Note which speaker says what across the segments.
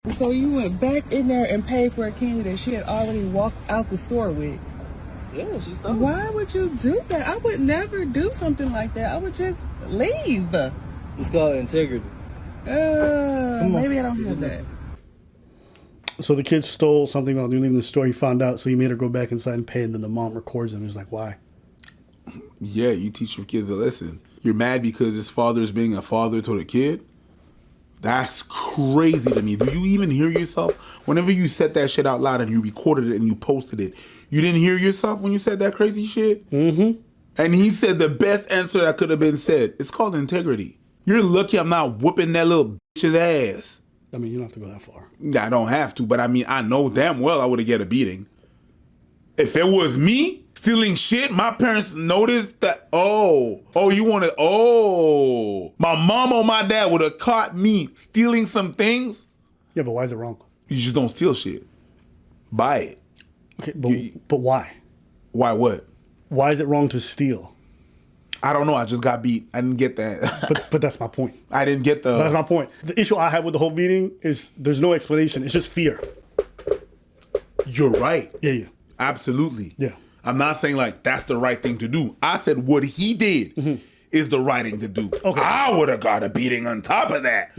Speaker 1: So you went back in there and paid for a candy that she had already walked out the store with.
Speaker 2: Yeah, she stole it.
Speaker 1: Why would you do that? I would never do something like that. I would just leave.
Speaker 2: It's called integrity.
Speaker 1: Maybe I don't have that.
Speaker 3: So the kid stole something while they're leaving the store. He found out, so he made her go back inside and pay. And then the mom records him. He's like, "Why?"
Speaker 4: Yeah, you teach your kids a lesson. You're mad because his father is being a father to the kid? That's crazy to me. Do you even hear yourself? Whenever you said that shit out loud and you recorded it and you posted it, you didn't hear yourself when you said that crazy shit?
Speaker 3: Mm-hmm.
Speaker 4: And he said the best answer that could have been said. It's called integrity. You're lucky I'm not whooping that little bitch's ass.
Speaker 3: I mean, you don't have to go that far.
Speaker 4: I don't have to, but I mean, I know damn well I would have get a beating. If it was me stealing shit, my parents noticed that, my mom or my dad would have caught me stealing some things.
Speaker 3: Yeah, but why is it wrong?
Speaker 4: You just don't steal shit. Buy it.
Speaker 3: Okay, but why?
Speaker 4: Why what?
Speaker 3: Why is it wrong to steal?
Speaker 4: I don't know. I just got beat. I didn't get that.
Speaker 3: But that's my point.
Speaker 4: I didn't get the...
Speaker 3: That's my point. The issue I have with the whole meeting is there's no explanation. It's just fear.
Speaker 4: You're right.
Speaker 3: Yeah.
Speaker 4: Absolutely.
Speaker 3: Yeah.
Speaker 4: I'm not saying like that's the right thing to do. I said what he did is the right thing to do.
Speaker 3: Okay.
Speaker 4: I would have got a beating on top of that.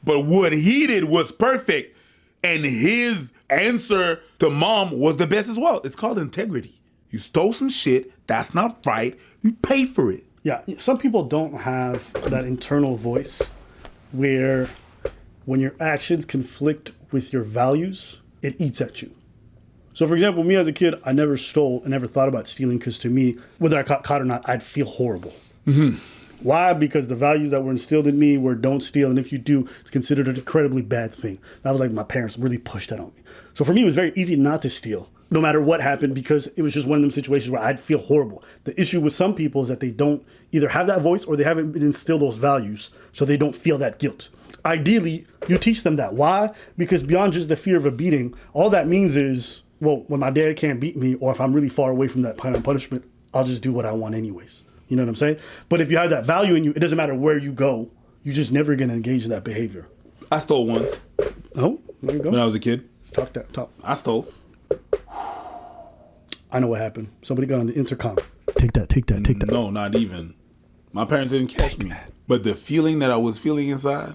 Speaker 4: But what he did was perfect. And his answer to mom was the best as well. It's called integrity. You stole some shit. That's not right. You pay for it.
Speaker 3: Yeah. Some people don't have that internal voice where when your actions conflict with your values, it eats at you. So, for example, me as a kid, I never stole and never thought about stealing because to me, whether I got caught or not, I'd feel horrible.
Speaker 4: Mm-hmm.
Speaker 3: Why? Because the values that were instilled in me were don't steal, and if you do, it's considered an incredibly bad thing. That was like my parents really pushed that on me. So for me, it was very easy not to steal, no matter what happened, because it was just one of them situations where I'd feel horrible. The issue with some people is that they don't either have that voice or they haven't been instilled those values, so they don't feel that guilt. Ideally, you teach them that. Why? Because beyond just the fear of a beating, all that means is, well, when my dad can't beat me, or if I'm really far away from that kind of punishment, I'll just do what I want anyways. You know what I'm saying? But if you have that value in you, it doesn't matter where you go. You're just never going to engage in that behavior.
Speaker 4: I stole once.
Speaker 3: Oh, there you go.
Speaker 4: When I was a kid.
Speaker 3: Talk.
Speaker 4: I stole.
Speaker 3: I know what happened. Somebody got on the intercom. Take that.
Speaker 4: No, not even. My parents didn't catch me. But the feeling that I was feeling inside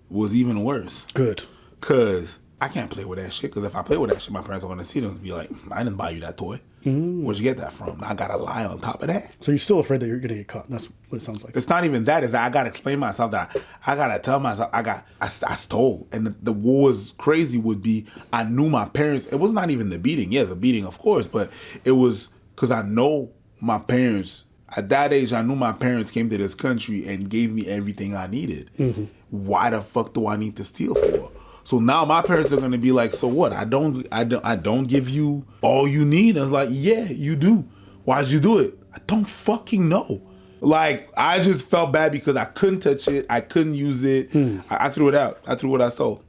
Speaker 4: was even worse.
Speaker 3: Good.
Speaker 4: Because I can't play with that shit. Because if I play with that shit, my parents are going to see them and be like, I didn't buy you that toy. Where'd you get that from? I got to lie on top of that.
Speaker 3: So you're still afraid that you're going to get caught. That's what it sounds like.
Speaker 4: It's not even that. It's that I got to explain myself, that I got to tell myself I stole. And the what was crazy would be I knew my parents. It was not even the beating. Yes, a beating, of course. But it was because I know my parents. At that age, I knew my parents came to this country and gave me everything I needed. Why the fuck do I need to steal for? So now my parents are gonna be like, so what? I don't give you all you need. I was like, yeah, you do. Why'd you do it? I don't fucking know. Like, I just felt bad because I couldn't touch it. I couldn't use it. I threw it out. I threw what I stole.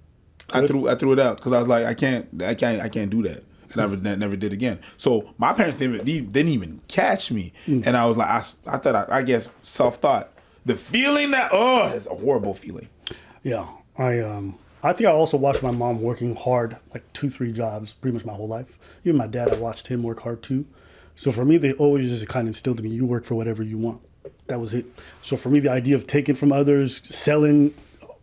Speaker 4: I threw it out because I was like, I can't do that. And I never did again. So my parents didn't even catch me. And I was like, I thought, I guess, self-thought. The feeling that, it's a horrible feeling.
Speaker 3: Yeah. I think I also watched my mom working hard, like 2-3 jobs, pretty much my whole life. Even my dad, I watched him work hard too. So for me, they always just kind of instilled in me, you work for whatever you want. That was it. So for me, the idea of taking from others, selling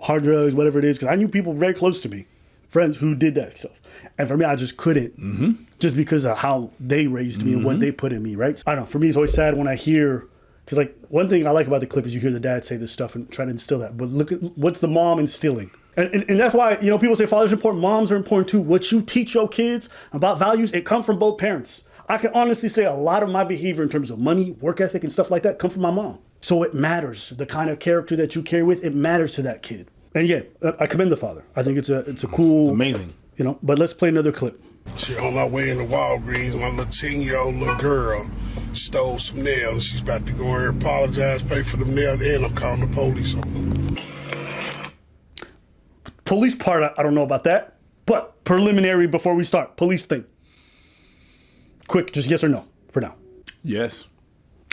Speaker 3: hard drugs, whatever it is, because I knew people very close to me, friends who did that stuff. And for me, I just couldn't, just because of how they raised me and what they put in me, right? I don't know. For me, it's always sad when I hear, because like one thing I like about the clip is you hear the dad say this stuff and try to instill that. But look at what's the mom instilling. And that's why, people say fathers are important, moms are important too. What you teach your kids about values, it comes from both parents. I can honestly say a lot of my behavior in terms of money, work ethic, and stuff like that come from my mom. So it matters. The kind of character that you carry with, it matters to that kid. And yeah, I commend the father. I think it's a cool...
Speaker 4: Amazing.
Speaker 3: But let's play another clip.
Speaker 5: She on our way into Walgreens, my little 10-year-old little girl stole some nails. She's about to go in here, apologize, pay for them nails, and I'm calling the police on them.
Speaker 3: Police part, I don't know about that. But preliminary before we start, police thing. Quick, just yes or no for now.
Speaker 4: Yes.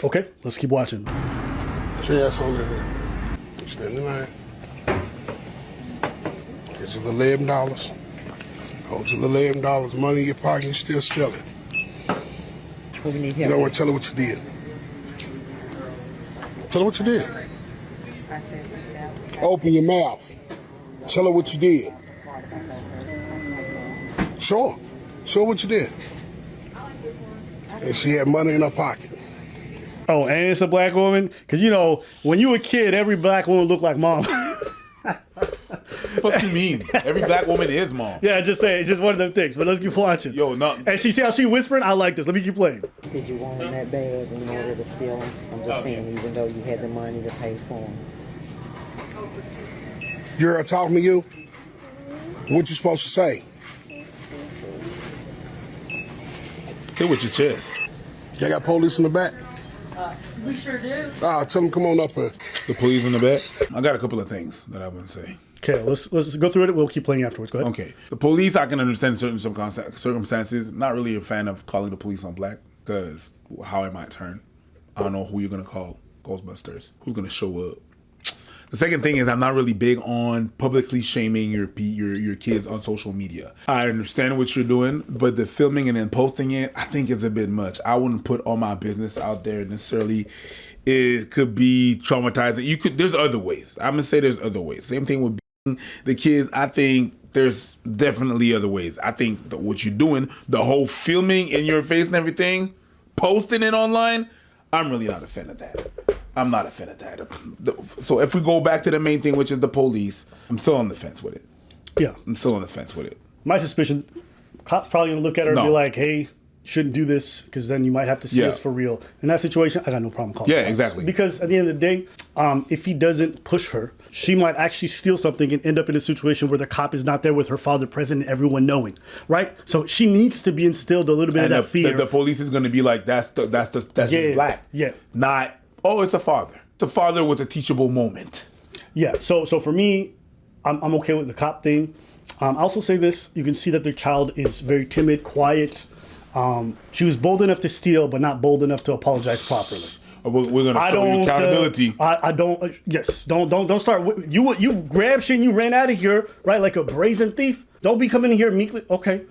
Speaker 3: Okay, let's keep watching.
Speaker 5: Get your ass on there. Stand in line. Get you $11. Hold you $11, money in your pocket, you still stealing.
Speaker 6: What we need
Speaker 5: You
Speaker 6: help
Speaker 5: don't
Speaker 6: with?
Speaker 5: want to tell her what you did. Tell her what you did. Open your mouth. Tell her what you did. Sure. Show what you did. And she had money in her pocket.
Speaker 3: Oh, and it's a black woman? Because, you know, when you were a kid, every black woman looked like mom.
Speaker 4: Fuck you mean? Every black woman is mom.
Speaker 3: Yeah, just say it's just one of them things. But let's keep watching.
Speaker 4: Yo, no.
Speaker 3: And see how she whispering? I like this. Let me keep playing.
Speaker 6: Did you want them that bad in order to steal them? I'm just saying, even though you had the money to pay for them.
Speaker 5: Girl talking to you? What you supposed to say?
Speaker 4: Say with your chest.
Speaker 5: Y'all got police in the back?
Speaker 6: We sure do.
Speaker 5: Tell them come on up here.
Speaker 4: The police in the back. I got a couple of things that I want to say.
Speaker 3: Okay, let's go through it. We'll keep playing afterwards. Go ahead.
Speaker 4: Okay. The police, I can understand in certain circumstances. I'm not really a fan of calling the police on black because how it might turn. I don't know who you're going to call. Ghostbusters. Who's going to show up? The second thing is I'm not really big on publicly shaming your kids on social media. I understand what you're doing, but the filming and then posting it, I think it's a bit much. I wouldn't put all my business out there necessarily. It could be traumatizing. There's other ways. I'm gonna say there's other ways. Same thing with the kids. I think there's definitely other ways. I think that what you're doing, the whole filming in your face and everything, posting it online, I'm really not a fan of that. I'm not a fan of that. So if we go back to the main thing, which is the police, I'm still on the fence with it.
Speaker 3: Yeah.
Speaker 4: I'm still on the fence with it.
Speaker 3: My suspicion, cops probably going to look at her and
Speaker 4: No.
Speaker 3: be like, hey, you shouldn't do this because then you might have to see
Speaker 4: Yeah.
Speaker 3: us for real. In that situation, I got no problem calling
Speaker 4: Yeah,
Speaker 3: the cops.
Speaker 4: exactly.
Speaker 3: Because at the end of the day, if he doesn't push her, she might actually steal something and end up in a situation where the cop is not there with her father present and everyone knowing, right? So she needs to be instilled a little bit
Speaker 4: And
Speaker 3: of that fear.
Speaker 4: the police is going to be like, that's
Speaker 3: Yeah,
Speaker 4: just black.
Speaker 3: yeah.
Speaker 4: Not, oh, it's a father. It's a father with a teachable moment.
Speaker 3: Yeah, so for me, I'm okay with the cop thing. I also say this, you can see that their child is very timid, quiet. She was bold enough to steal, but not bold enough to apologize properly.
Speaker 4: We're going to show you accountability.
Speaker 3: I don't. Yes. Don't start. You grabbed shit and you ran out of here, right? Like a brazen thief. Don't be coming in here meekly. Okay.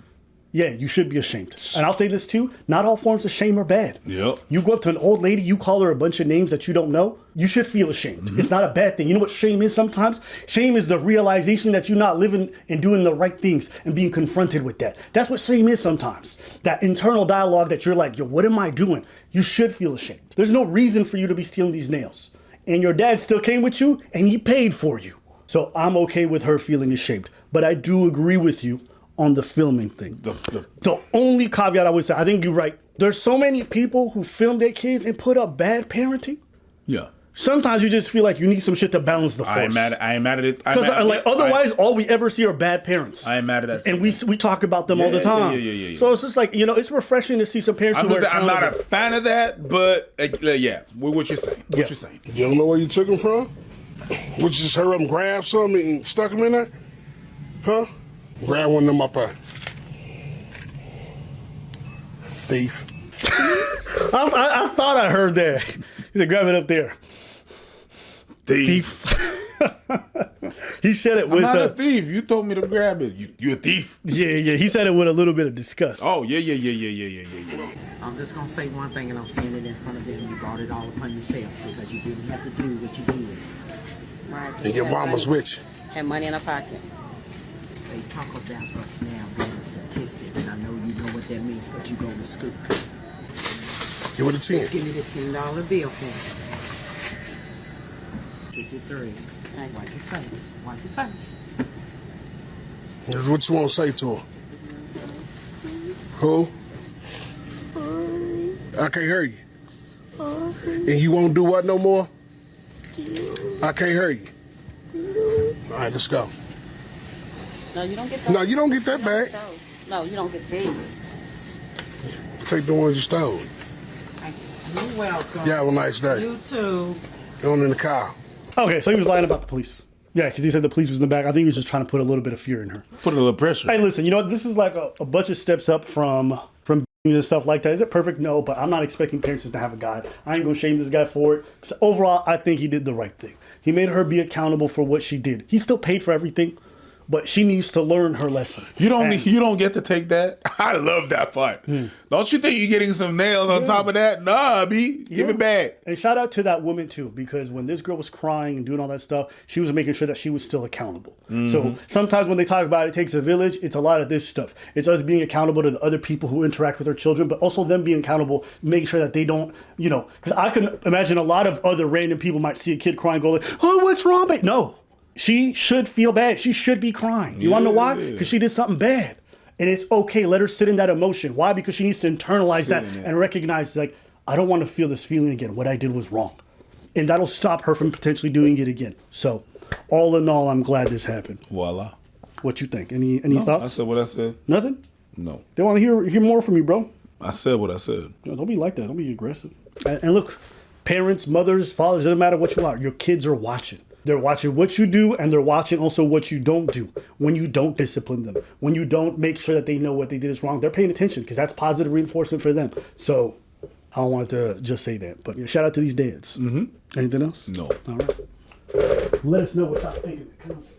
Speaker 3: Yeah, you should be ashamed. And I'll say this too: not all forms of shame are bad.
Speaker 4: Yep.
Speaker 3: You go up to an old lady, you call her a bunch of names that you don't know. You should feel ashamed.
Speaker 4: Mm-hmm.
Speaker 3: It's not a bad thing. You know what shame is sometimes? Shame is the realization that you're not living and doing the right things and being confronted with that. That's what shame is sometimes. That internal dialogue that you're like, yo, what am I doing? You should feel ashamed. There's no reason for you to be stealing these nails. And your dad still came with you and he paid for you. So I'm okay with her feeling ashamed. But I do agree with you on the filming thing. The only caveat I would say, I think you're right. There's so many people who film their kids and put up bad parenting.
Speaker 4: Yeah.
Speaker 3: Sometimes you just feel like you need some shit to balance the force.
Speaker 4: I ain't mad at it.
Speaker 3: Because otherwise, all we ever see are bad parents.
Speaker 4: I ain't mad at that.
Speaker 3: And we talk about them all the time.
Speaker 4: Yeah.
Speaker 3: So it's just like, it's refreshing to see some parents who are
Speaker 4: I'm not a
Speaker 3: accountable.
Speaker 4: fan of that, but yeah, what you're saying. What
Speaker 3: Yeah.
Speaker 4: you're saying.
Speaker 5: You don't know where you took them from? Would you just hurry up and grab some and stuck them in there? Huh? Grab one of them up there. Thief.
Speaker 3: I thought I heard that. He said, grab it up there. Thief. He said it
Speaker 4: I'm
Speaker 3: with
Speaker 4: not a thief. You told me to grab it. You a thief.
Speaker 3: Yeah. He said it with a little bit of disgust.
Speaker 4: Oh, yeah.
Speaker 6: I'm just gonna say one thing, and I'm saying it in front of them. You brought it all upon yourself because you didn't have to do what you did.
Speaker 7: Right.
Speaker 5: And your mama's with you.
Speaker 7: Had money in her pocket.
Speaker 6: They talk about us now being a statistic, and I know you know what that means, but you go to school.
Speaker 5: Give it a 10.
Speaker 6: Just give me the $10 bill for it. 53. Hey, wipe your face. Wipe your face.
Speaker 5: That's what you want to say to her. Who? I can't hear you. And you won't do what no more? I can't hear you. All right, let's go.
Speaker 7: No, you don't get those.
Speaker 5: No, you don't get that back.
Speaker 7: No, you don't get these.
Speaker 5: Take the ones you stole.
Speaker 6: You're welcome.
Speaker 5: You have a nice day.
Speaker 6: You too.
Speaker 5: Going in the car.
Speaker 3: Okay, so he was lying about the police. Yeah, because he said the police was in the back. I think he was just trying to put a little bit of fear in her.
Speaker 4: Put a little pressure.
Speaker 3: Hey, listen, this is like a bunch of steps up from and stuff like that. Is it perfect? No, but I'm not expecting parents to have a guide. I ain't gonna shame this guy for it. So overall, I think he did the right thing. He made her be accountable for what she did. He still paid for everything. but she needs to learn her lesson.
Speaker 4: You don't get to take that. I love that part. Don't you think you're getting some nails on top of that? Nah, B, give it back.
Speaker 3: And shout out to that woman too, because when this girl was crying and doing all that stuff, she was making sure that she was still accountable. So sometimes when they talk about it takes a village, it's a lot of this stuff. It's us being accountable to the other people who interact with our children, but also them being accountable, making sure that they don't, because I can imagine a lot of other random people might see a kid crying, go like, oh, what's wrong? But no. She should feel bad. She should be crying. You want to know why? Because she did something bad. And it's okay. Let her sit in that emotion. Why? Because she needs to internalize that and recognize, like, I don't want to feel this feeling again. What I did was wrong. And that'll stop her from potentially doing it again. So, all in all, I'm glad this happened.
Speaker 4: Voila.
Speaker 3: What you think? Any thoughts?
Speaker 4: I said what I said.
Speaker 3: Nothing?
Speaker 4: No.
Speaker 3: They want to hear more from you, bro.
Speaker 4: I said what I said.
Speaker 3: Don't be like that. Don't be aggressive. And look, parents, mothers, fathers, doesn't matter what you are. Your kids are watching. They're watching what you do, and they're watching also what you don't do. When you don't discipline them, when you don't make sure that they know what they did is wrong, they're paying attention because that's positive reinforcement for them. So I wanted to just say that. But yeah, shout out to these dads. Anything else?
Speaker 4: No.
Speaker 3: All right. Let us know what y'all think in the comments.